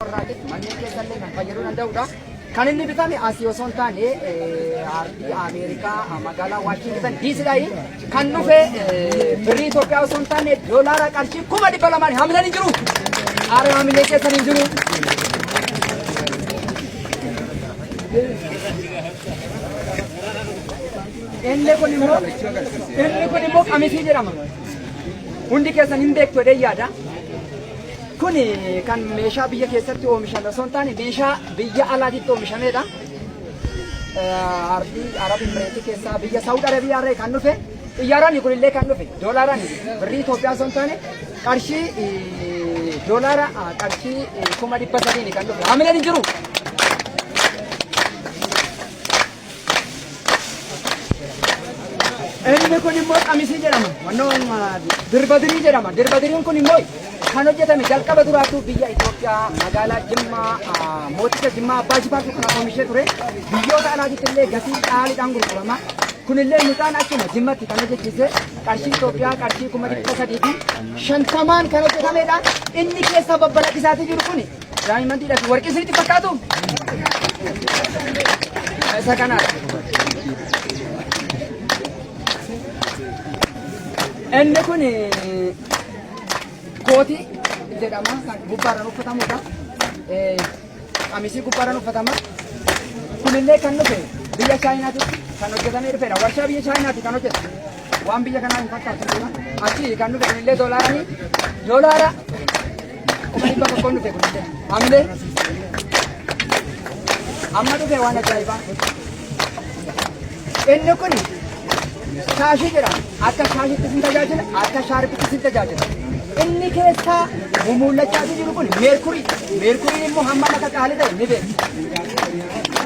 Manneen keessallee kan fayyaduu danda'udha. Kan inni bitame asii osoo hin taane ardii Ameerikaa magaalaa Waashingitan diisiidhaayi. Kan dhufe birrii Itoophiyaa osoo hin taane doolaara qarshii 200,000 hamileen hin jiru. Aara hamilee keessan hin jiru. Inni kun immoo qamisii jedhama. Hundi keessan hin beektu jedhee yaada. Kuni kan meeshaa biyya keessatti oomishame osoo hin taane meeshaa biyya alaatiitti oomishamedha. Ardii Arab Imireetii keessaa biyya Saawud Arabiyaa irraa kan dhufe xiyyaaraan kunillee kan dhufe doolaaraan birrii Itoophiyaa osoo hin taane qarshii doolaara qarshii 300,000 kan dhufe hamileen hin jiru. Inni kun immoo qamisii jedhama. Wannoon dirbadirii jedhama. Dirbadiriin kun immoo kan hojjetame jalqaba duraatu biyya Itoophiyaa magaalaa Jimmaa mooticha Jimmaa Abbaa Jifaartu kan oomishee ture. Biyyoota alaatiitti illee gatii qaaliidhaan gurgurama. Kunillee mucaan achuma Jimmatti kan hojjechiise qarshii Itoophiyaa qarshii 350 kan hojjetamedha. Inni keessa babbalaqisaatii jiru kun daa'imantiidha fi warqii isinitti fakkaatu. Isa kanaadha. Inni kun kooti jedhama kan gubbaarraan uffatamudha. Qamisii gubbaarraan uffatama. Kunillee kan dhufe biyya Chaayinaatti kan hojjetamee dhufedha. Warshaa biyya Chaayinaatti kan hojjetame. Waan biyya kanaa hin fakkaatu. Achi kan dhufe kunillee doolaara 100,000 dhufe kunillee. Hamilee amma dhufe waan ajaa'ibaa. Inni kun shaashii jedhama. Akka shaashiitti sin tajaajila, akka shaarbitti sin tajaajila. Inni keessaa mul'achaa jiru kun meerkurii. Meerkuriin immoo hamma akka qaalii ta'e ni beekna.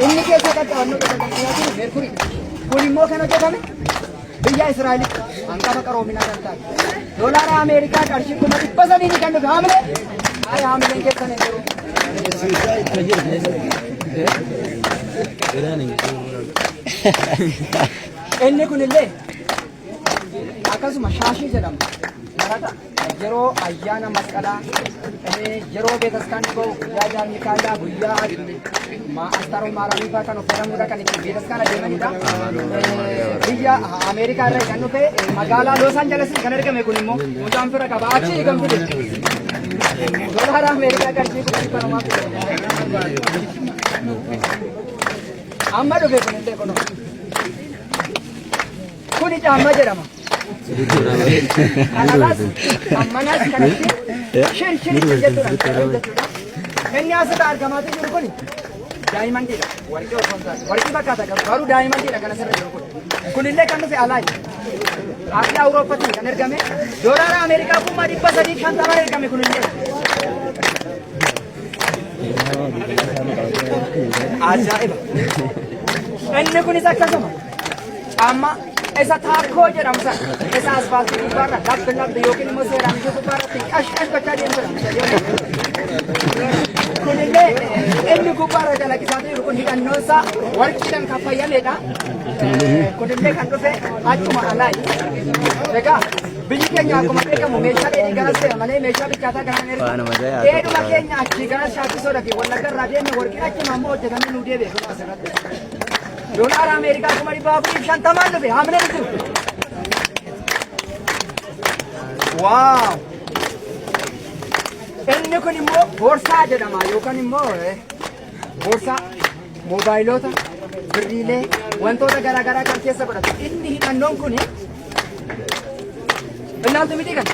Inni keessaa kan qabannoo tajaajilaa jiru meerkurii. Kun immoo kan hojjetame biyya Israa'elitti hanqafa qaroominaa kan taate. Doolaara Ameerikaa qarshii 300,000 kan dhufe hamilee. Haaya hamileen keessan hin jiru. Inni kunillee akkasuma shaashii jedhama. Marata yeroo ayyaana masqalaa yeroo beetaskaan bahu guyyaa jaal Mikaayilaa guyyaa asxaaroo maaraamiifaa kan uffatamuudha kan itti beetaskaan adeemanidha. Biyya Ameerikaa irraa kan dhufe magaalaa Los Angeles kan argame kun immoo mucaan fira qaba achi kan fide. Doolaara Ameerikaa qarshii 200,000. Amma dhufe kunillee kono. Kuni caammaa jedhama. Kanaafis ammanas kanatti shirshiritti jechuudha. Inni asirraa argamaa jiru kun daa'imantiidha. Warqii osoo hin taane warqii fakkaata garuu daa'imantiidha kan asirra jiru kun. Kunillee kan dhufe alaayi. Ardii Awurooppatti kan ergame doolaara Ameerikaa 350 ergame kunillee. Ajaa'iba. Inni kunis akkasuma amma isa taakkoo jedhamu sana isa asfaaltii gubbaarra labbi yookiin immoo seeraamishee gubbaarratti qash gochaa deemudha. Kunillee inni gubbaarra dalagisaa jiru kun hidhannoo isaa warqiidhaan kan faayamedha. Kunillee kan dhufe achuma alaayi. Egaa biyyi keenya akkuma beekamu meeshaa dheedhii garas ta'e malee meeshaa bichaataa kan hin ergu. Dheedhuma keenya achii garas shaakkisoodha fi wallagga irraa deemne warqiin achuma immoo hojjetamee nuu deebi'e kun asirratti. Doolaara Ameerikaa 450 dhufe hamileen jiru. Waaw! Inni kun immoo boorsaa jedhama yookaan immoo boorsaa moobaayilota, birriilee wantoota garaagaraa kan keessa godhatu. Inni hidhannoon kun ilaaltu miti kan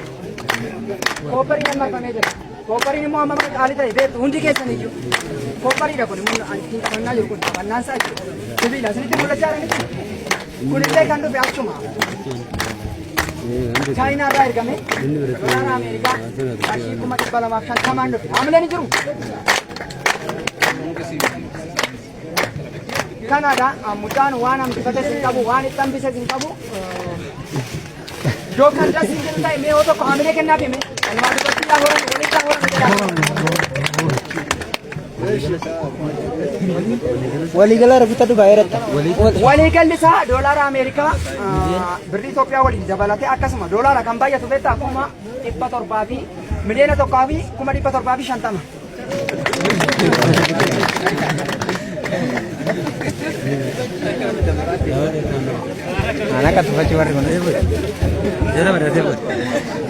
koopariidhaan marfamee jira. Koopariin immoo amma bakka qaalii ta'e beektu hundi keessan iyyuu. Koopariidha kun immoo fannaa jiru kun fannaan isaa jechuudha. Sibiila isinitti mul'achaa jira miti. Kunillee kan dhufe achuma. Chaayinaa irraa ergame doolaara Ameerikaa qarshii 250 dhufe hamileen hin jiru. Kanaadha mucaan waan hambifates hin qabu waan itti hambises hin qabu. Yoo kan das hin jiru ta'e mee yoo tokko hamilee kennaaf hime. Walumaa dubartii yaa horan walitti yaa horan waliigala rafita Dubaay irratti waliigalli isaa doolaara Ameerikaa birrii Itoophiyaa waliin dabalatee akkasuma doolaara kan baay'atu beektaa 700,000 fi miliyoona 1,750. Anak kata baca warna mana? Jera mana?